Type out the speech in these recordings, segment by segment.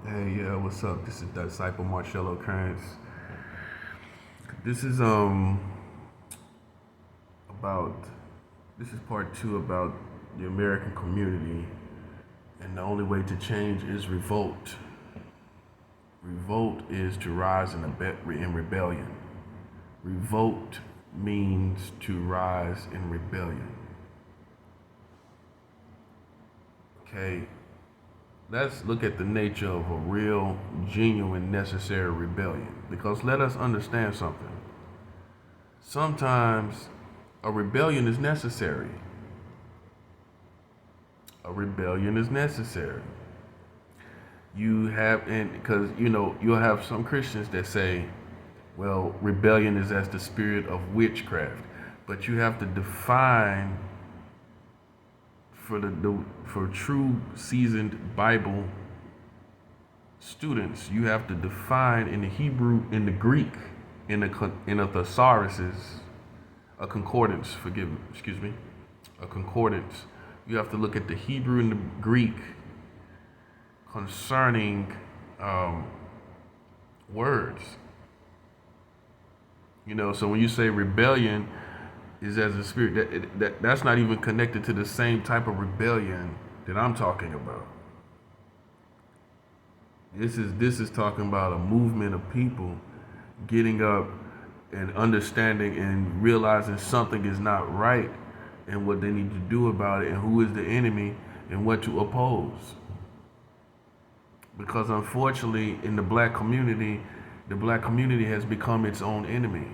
Hey, yeah, what's up? This is Disciple Marcello Currents. This is about this is part two about the American community, and the only way to change is revolt. Revolt is to rise in rebellion. Revolt means to rise in rebellion. Okay, let's look at the nature of a real, genuine, necessary rebellion. Because let us understand something. Sometimes a rebellion is necessary. A rebellion is necessary. You have, and because you'll have some Christians that say, well, rebellion is as the spirit of witchcraft. But you have to define for true seasoned Bible students, you have to define in the Hebrew, in the Greek, in a thesaurus, a concordance. Excuse me, a concordance. You have to look at the Hebrew and the Greek concerning words. So when you say rebellion is as a spirit, that's not even connected to the same type of rebellion that I'm talking about. This is talking about a movement of people getting up and understanding and realizing something is not right and what they need to do about it and who is the enemy and what to oppose. Because unfortunately, in the black community has become its own enemy.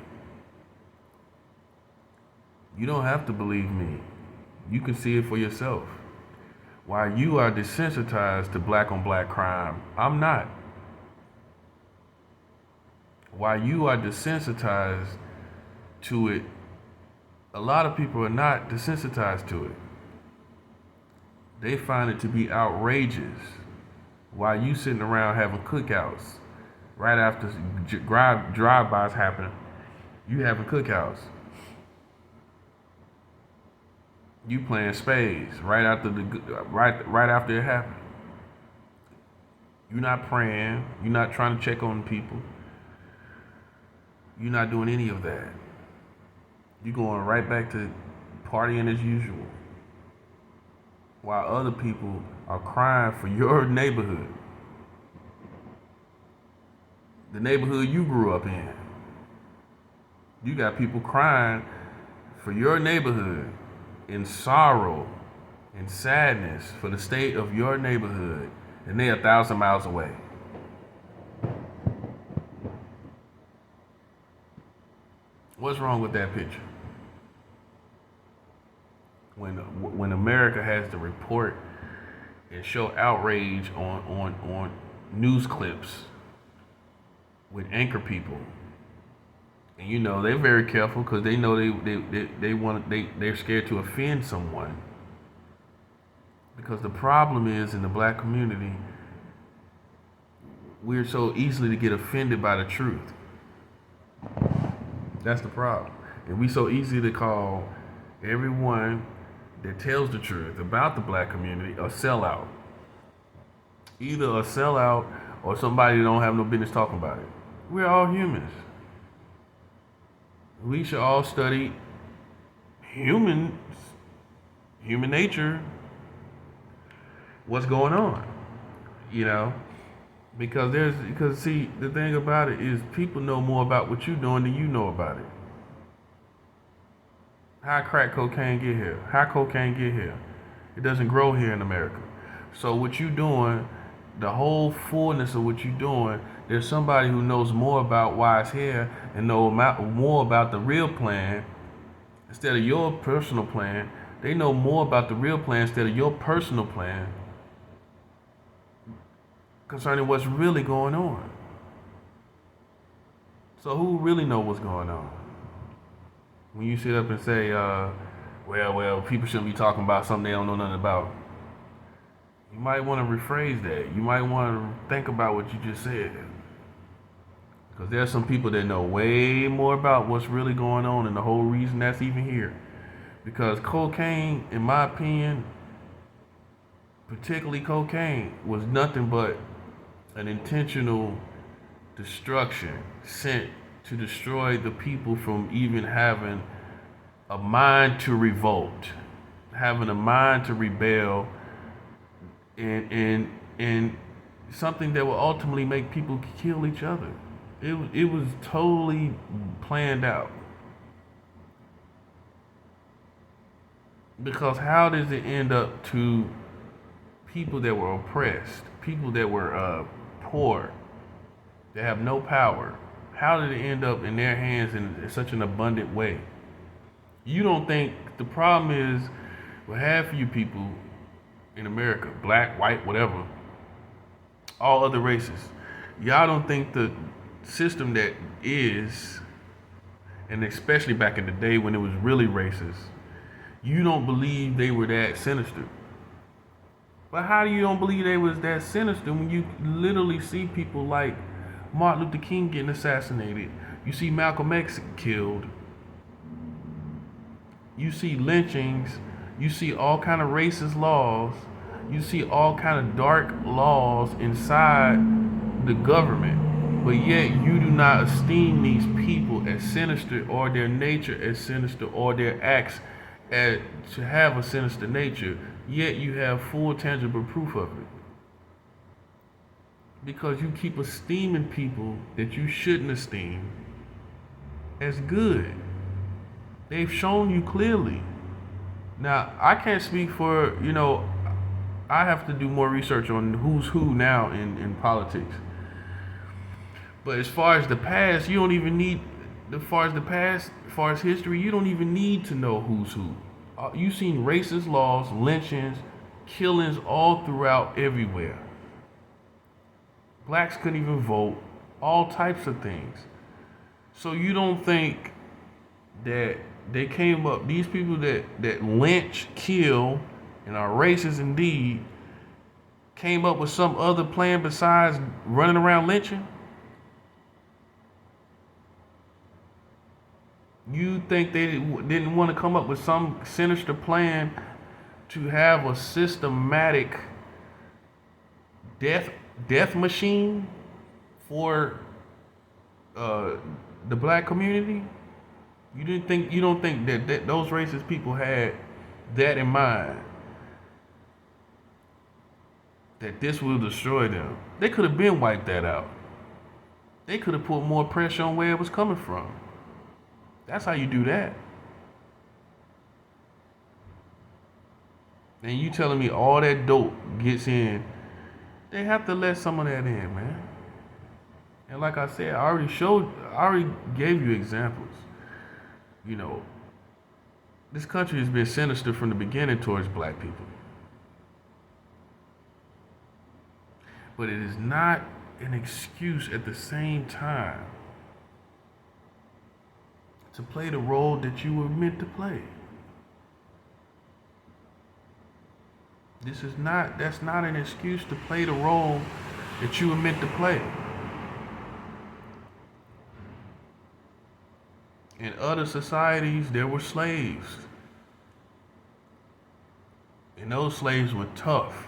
You don't have to believe me. You can see it for yourself. While you are desensitized to black on black crime, I'm not. While you are desensitized to it, a lot of people are not desensitized to it. They find it to be outrageous. While you sitting around having cookouts, right after drive-bys happen, you having cookouts. You playing spades right after it happened. You're not praying. You're not trying to check on people. You're not doing any of that. You're going right back to partying as usual. While other people are crying for your neighborhood. The neighborhood you grew up in. You got people crying for your neighborhood in sorrow and sadness for the state of your neighborhood, and they're 1,000 miles away. What's wrong with that picture? When America has to report and show outrage on news clips with anchor people, and they're very careful because they know they're scared to offend someone. Because the problem is in the black community, we're so easily to get offended by the truth. That's the problem. And we so easy to call everyone that tells the truth about the black community a sellout. Either a sellout or somebody that don't have no business talking about it. We're all humans. We should all study human nature, what's going on, because see, the thing about it is people know more about what you're doing than you know about it. How crack cocaine get here? How cocaine get here? It doesn't grow here in America. So what you doing, the whole fullness of what you're doing, there's somebody who knows more about why it's here and know more about the real plan instead of your personal plan. They know more about the real plan instead of your personal plan concerning what's really going on. So who really know what's going on? When you sit up and say, well, people shouldn't be talking about something they don't know nothing about. You might want to rephrase that. You might want to think about what you just said. Because there's some people that know way more about what's really going on and the whole reason that's even here. Because cocaine, in my opinion, particularly cocaine, was nothing but an intentional destruction sent to destroy the people from even having a mind to revolt, having a mind to rebel, and something that will ultimately make people kill each other. It was totally planned out. Because how does it end up to people that were oppressed, people that were poor, that have no power? How did it end up in their hands in such an abundant way? You don't think the problem is, well, half of you people in America, black, white, whatever, all other races, y'all don't think the system that is, and especially back in the day when it was really racist, you don't believe they were that sinister. But how do you don't believe they was that sinister when you literally see people like Martin Luther King getting assassinated? You see Malcolm X killed. You see lynchings. You see all kind of racist laws. You see all kind of dark laws inside the government. But yet you do not esteem these people as sinister, or their nature as sinister, or their acts as to have a sinister nature. Yet you have full tangible proof of it. Because you keep esteeming people that you shouldn't esteem as good. They've shown you clearly. Now, I can't speak for, I have to do more research on who's who now in politics. But as far as the past, you don't even need, as far as history, you don't even need to know who's who. You've seen racist laws, lynchings, killings all throughout everywhere. Blacks couldn't even vote, all types of things. So you don't think that they came up, these people that lynch, kill, and are racist indeed, came up with some other plan besides running around lynching? You think they didn't want to come up with some sinister plan to have a systematic death machine for the black community? You don't think that those racist people had that in mind, that this will destroy them? They could have been wiped that out. They could have put more pressure on where it was coming from. That's how you do that. And you telling me all that dope gets in? They have to let some of that in, man. And like I said, I already gave you examples. This country has been sinister from the beginning towards black people. But it is not an excuse at the same time to play the role that you were meant to play. That's not an excuse to play the role that you were meant to play. In other societies, there were slaves. And those slaves were tough.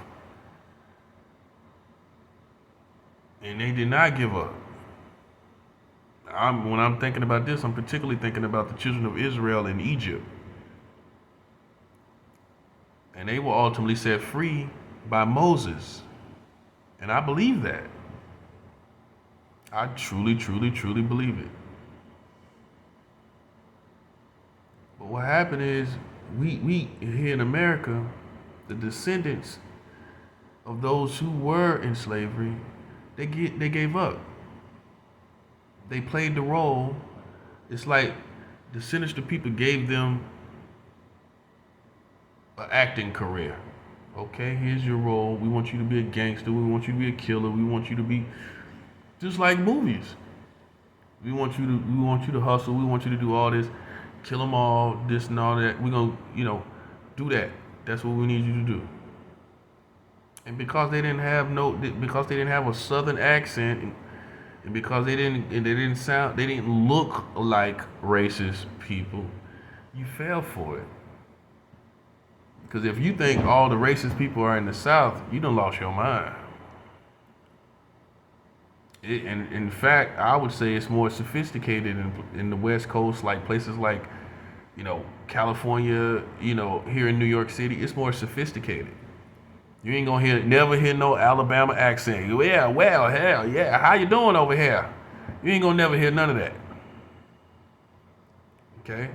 And they did not give up. When I'm thinking about this, I'm particularly thinking about the children of Israel in Egypt. And they were ultimately set free by Moses. And I believe that. I truly, truly, truly believe it. But what happened is, we here in America, the descendants of those who were in slavery, they gave up. They played the role. It's like the sinister people gave them an acting career. Okay, here's your role. We want you to be a gangster. We want you to be a killer. We want you to be just like movies. We want you to hustle. We want you to do all this, kill them all, this and all that. We're gonna, do that. That's what we need you to do. And because they didn't have a southern accent, and because they didn't look like racist people, you fell for it. Because if you think all the racist people are in the South, you done lost your mind. And in fact, I would say it's more sophisticated in the West Coast, like places like, California, here in New York City. It's more sophisticated. You ain't gonna never hear no Alabama accent. Yeah, well, hell, yeah, how you doing over here? You ain't gonna never hear none of that. Okay?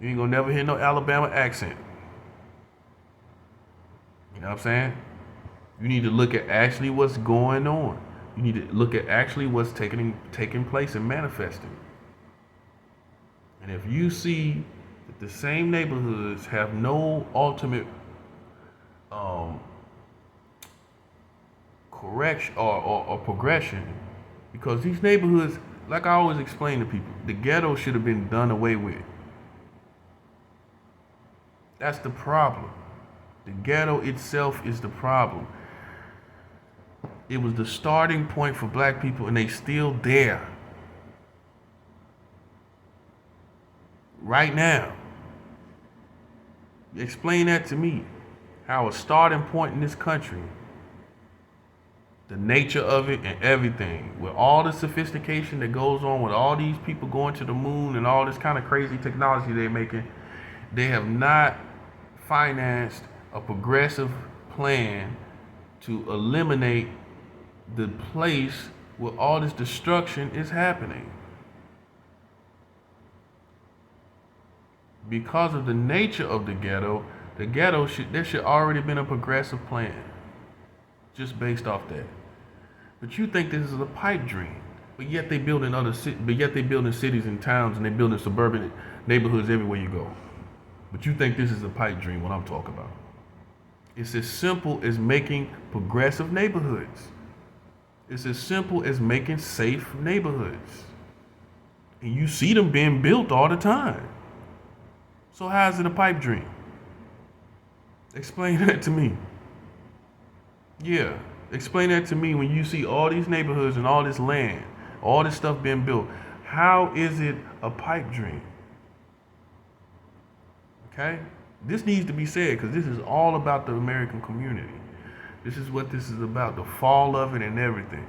You ain't gonna never hear no Alabama accent. You know what I'm saying? You need to look at actually what's going on. You need to look at actually what's taking place and manifesting. And if you see that the same neighborhoods have no ultimate um, correction or progression, because these neighborhoods, like I always explain to people, the ghetto should have been done away with. That's the problem. The ghetto itself is the problem. It was the starting point for black people, and they still there. Right now. Explain that to me. How a starting point in this country, the nature of it and everything, with all the sophistication that goes on, with all these people going to the moon and all this kind of crazy technology they're making, they have not financed a progressive plan to eliminate the place where all this destruction is happening. Because of the nature of the ghetto there should already been a progressive plan, just based off that. But you think this is a pipe dream, but yet they building cities and towns, and they building suburban neighborhoods everywhere you go. But you think this is a pipe dream? What I'm talking about? It's as simple as making progressive neighborhoods. It's as simple as making safe neighborhoods. And you see them being built all the time. So how is it a pipe dream? Explain that to me. Yeah, explain that to me when you see all these neighborhoods and all this land, all this stuff being built. How is it a pipe dream? Okay? This needs to be said because this is all about the American community. This is what this is about, the fall of it and everything.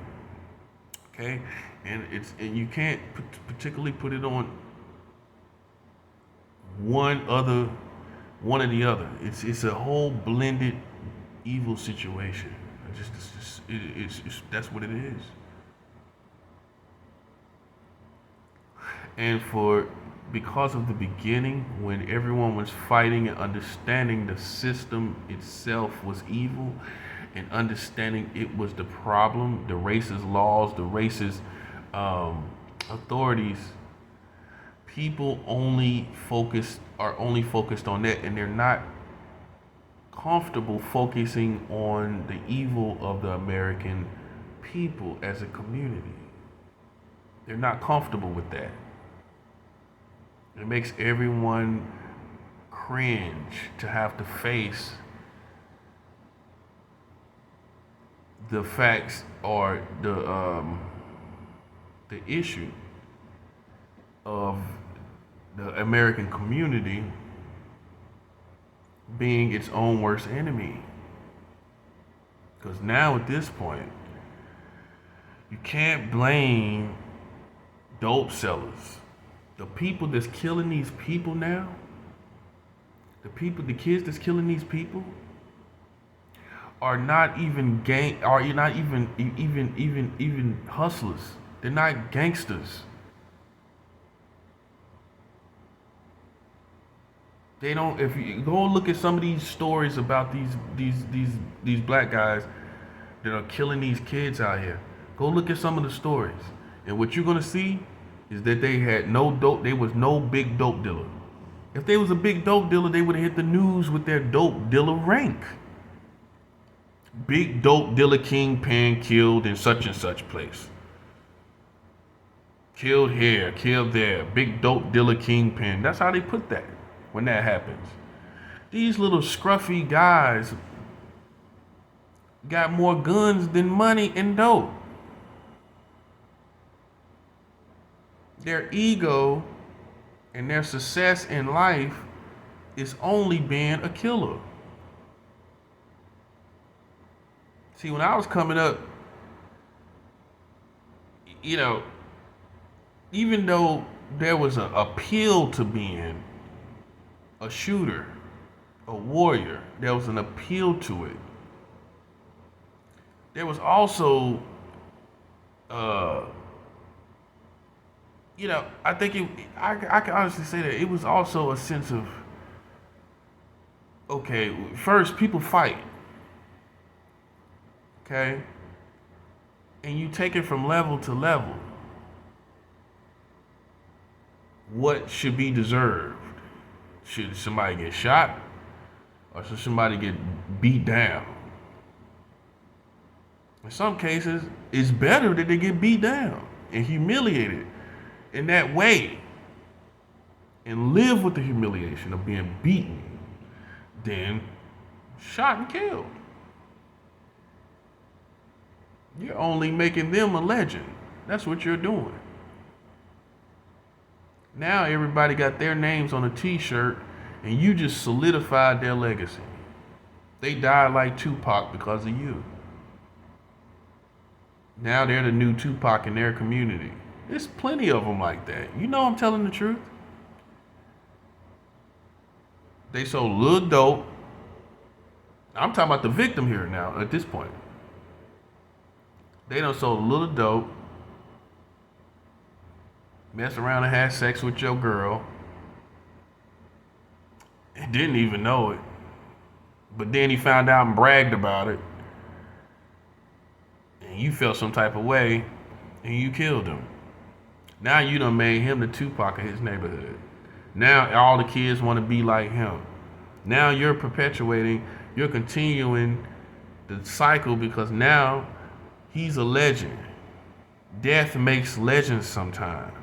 Okay? And you can't particularly put it on one or the other. It's a whole blended evil situation. That's what it is. And because of the beginning, when everyone was fighting and understanding the system itself was evil, and understanding it was the problem, the racist laws, the racist authorities, people are only focused on that, and they're not comfortable focusing on the evil of the American people as a community. They're not comfortable with that. It makes everyone cringe to have to face the facts or the issue of the American community being its own worst enemy. Because now at this point, you can't blame dope sellers. The people that's killing these people now, the kids that's killing these people, are not even even hustlers. They're not gangsters. They don't. If you go look at some of these stories about these black guys that are killing these kids out here, go look at some of the stories, and what you're gonna see is that they had no dope. There was no big dope dealer. If they was a big dope dealer, they would have hit the news with their dope dealer rank. Big dope dealer kingpin killed in such and such place. Killed here, killed there. Big dope dealer kingpin. That's how they put that when that happens. These little scruffy guys got more guns than money and dope. Their ego and their success in life is only being a killer. See, when I was coming up, you know, even though there was an appeal to being a shooter, a warrior, there was an appeal to it. There was also, uh, I think I can honestly say that it was also a sense of, okay, first people fight, okay, and you take it from level to level. What should be deserved? Should somebody get shot, or should somebody get beat down? In some cases, it's better that they get beat down and humiliated in that way and live with the humiliation of being beaten than shot and killed. You're only making them a legend. That's what you're doing. Now everybody got their names on a t-shirt and you just solidified their legacy. They died like Tupac because of you. Now they're the new Tupac in their community. There's plenty of them like that. You know I'm telling the truth. They sold little dope. I'm talking about the victim here now at this point. They done sold a little dope, messed around and had sex with your girl, and didn't even know it. But then he found out and bragged about it. And you felt some type of way, and you killed him. Now you done made him the Tupac of his neighborhood. Now all the kids want to be like him. Now you're continuing the cycle because now he's a legend. Death makes legends sometimes.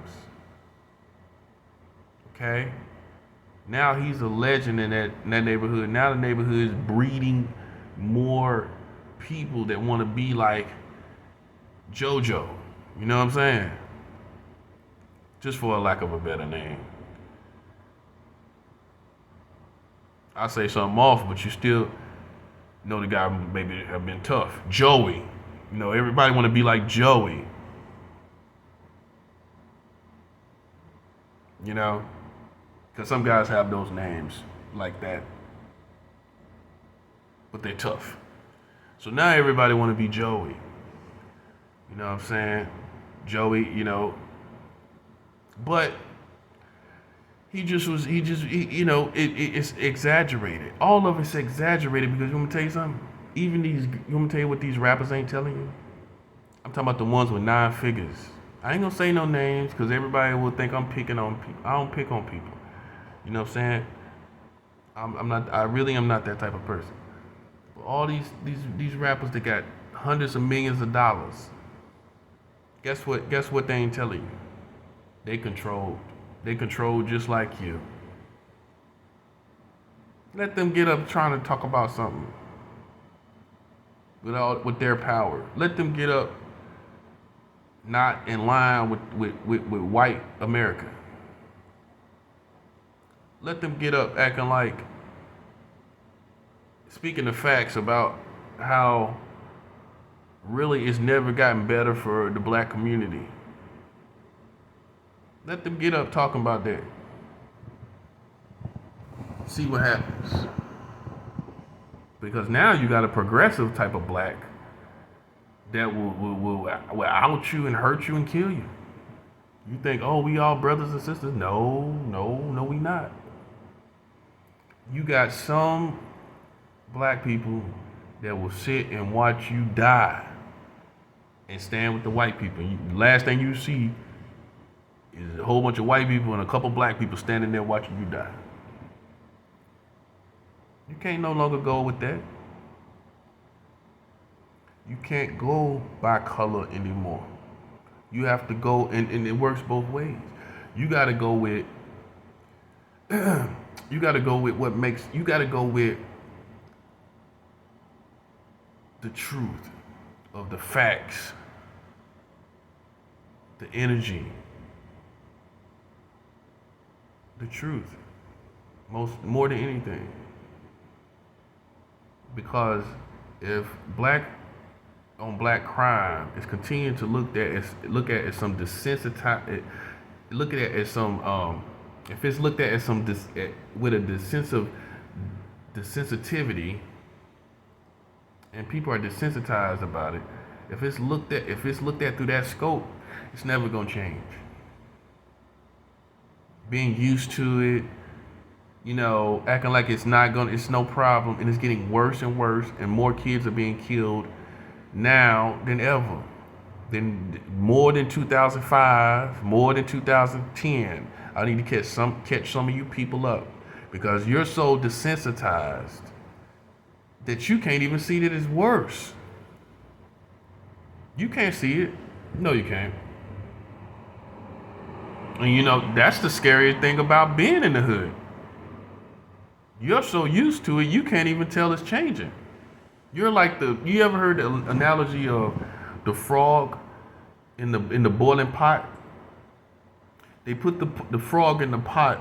Okay? Now he's a legend in that neighborhood. Now the neighborhood is breeding more people that want to be like JoJo. You know what I'm saying? Just for a lack of a better name. I say something off, but you still know the guy maybe have been tough. Joey. Everybody want to be like Joey. Because some guys have those names like that. But they're tough. So now everybody want to be Joey. You know what I'm saying? Joey, But it's exaggerated. All of it's exaggerated because you want me to tell you something? You want me to tell you what these rappers ain't telling you? I'm talking about the ones with 9 figures. I ain't gonna say no names because everybody will think I'm picking on people. I don't pick on people. You know what I'm saying? I'm not. I really am not that type of person. But all these rappers that got hundreds of millions of dollars. Guess what? Guess what they ain't telling you? They controlled. They control just like you. Let them get up trying to talk about something with their power. Let them get up not in line with white America. Let them get up acting like speaking the facts about how really it's never gotten better for the black community. Let them get up talking about that. See what happens. Because now you got a progressive type of black that will out you and hurt you and kill you. You think, oh, we all brothers and sisters? No, we not. You got some black people that will sit and watch you die and stand with the white people. The last thing you see is a whole bunch of white people and a couple black people standing there watching you die. You can't no longer go with that. You can't go by color anymore. You have to go, and it works both ways. You got to go with, you got to go with what makes, you got to go with the truth of the facts, the energy, the truth, more than anything. Because if black on black crime is continuing to look at as some desensitize, look at it as some if it's looked at as some with a desensitivity, and people are desensitized about it. If it's looked at through that scope, it's never gonna change. Being used to it, acting like it's no problem, and it's getting worse and worse, and more kids are being killed now than ever. Then more than 2005, more than 2010. I need to catch some of you people up, because you're so desensitized that you can't even see that it's worse. You can't see it. No, you can't. And that's the scariest thing about being in the hood. You're so used to it, you can't even tell it's changing. You're like you ever heard the analogy of the frog in the boiling pot? They put the frog in the pot,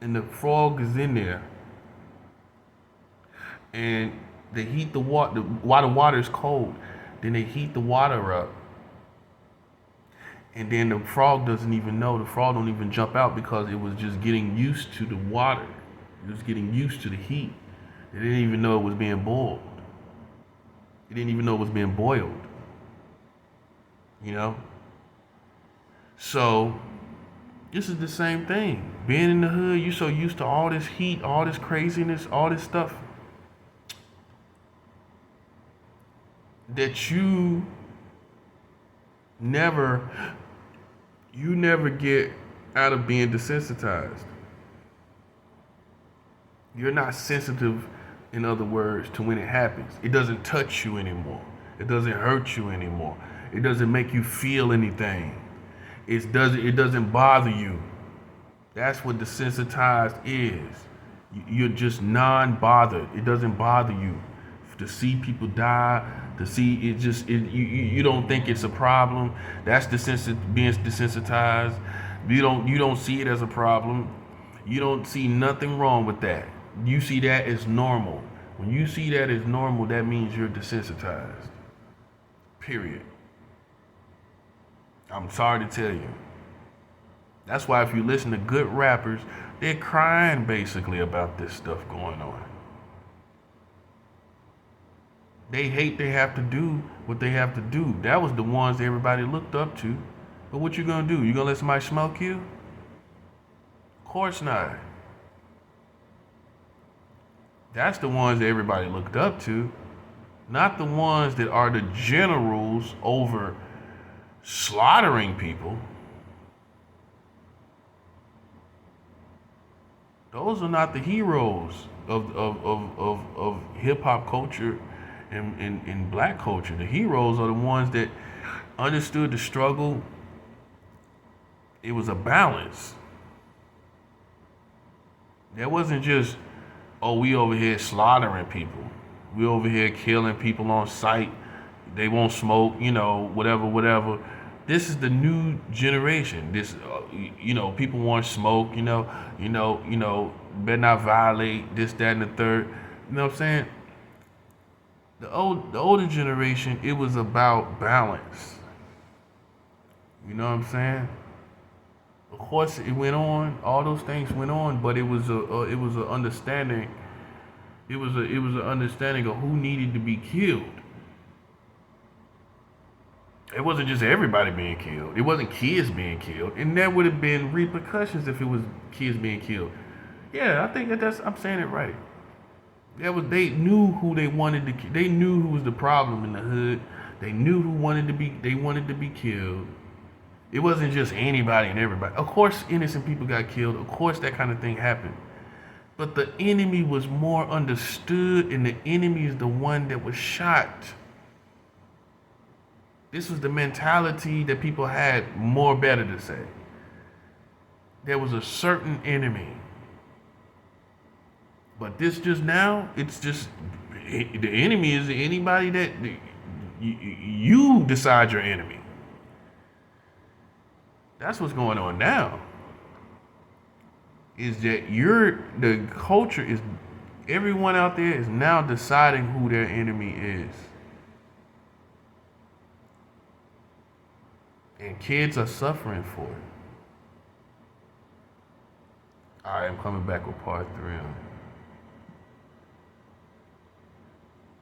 and the frog is in there, and they heat the water while the water is cold. Then they heat the water up, and then the frog doesn't even know. The frog don't even jump out, because it was just getting used to the water. It was getting used to the heat. It didn't even know it was being boiled. It didn't even know it was being boiled. So this is the same thing. Being in the hood, you're so used to all this heat, all this craziness, all this stuff, that you never get out of being desensitized. You're not sensitive, in other words, to when it happens. It doesn't touch you anymore. It doesn't hurt you anymore. It doesn't make you feel anything. It doesn't bother you. That's what desensitized is. You're just non-bothered. It doesn't bother you to see people die. To see you don't think it's a problem. That's being desensitized. You don't see it as a problem. You don't see nothing wrong with that. You see that as normal. When you see that as normal, that means you're desensitized. Period. I'm sorry to tell you. That's why if you listen to good rappers, they're crying basically about this stuff going on. They hate they have to do what they have to do. That was the ones everybody looked up to. But what you gonna do? You gonna let somebody smoke you? Of course not. That's the ones that everybody looked up to, not the ones that are the generals over slaughtering people. Those are not the heroes of hip hop culture and black culture. The heroes are the ones that understood the struggle. It was a balance. There wasn't just, we over here slaughtering people. We over here killing people on sight. They won't smoke, whatever. This is the new generation. This, people want to smoke, better not violate this, that, and the third. You know what I'm saying? The older generation, it was about balance. You know what I'm saying? Of course, it went on. All those things went on, but it was a understanding. It was an understanding of who needed to be killed. It wasn't just everybody being killed. It wasn't kids being killed, and there would have been repercussions if it was kids being killed. Yeah, I think I'm saying it right. They knew who they wanted to. They knew who was the problem in the hood. They knew who wanted to be killed. It wasn't just anybody and everybody. Of course, innocent people got killed. Of course, that kind of thing happened. But the enemy was more understood, and the enemy is the one that was shot. This was the mentality that people had more better to say. There was a certain enemy. But this just now, it's just, the enemy is anybody that you decide your enemy. That's what's going on now. Is that the culture is, everyone out there is now deciding who their enemy is. And kids are suffering for it. All right, I'm coming back with part 3.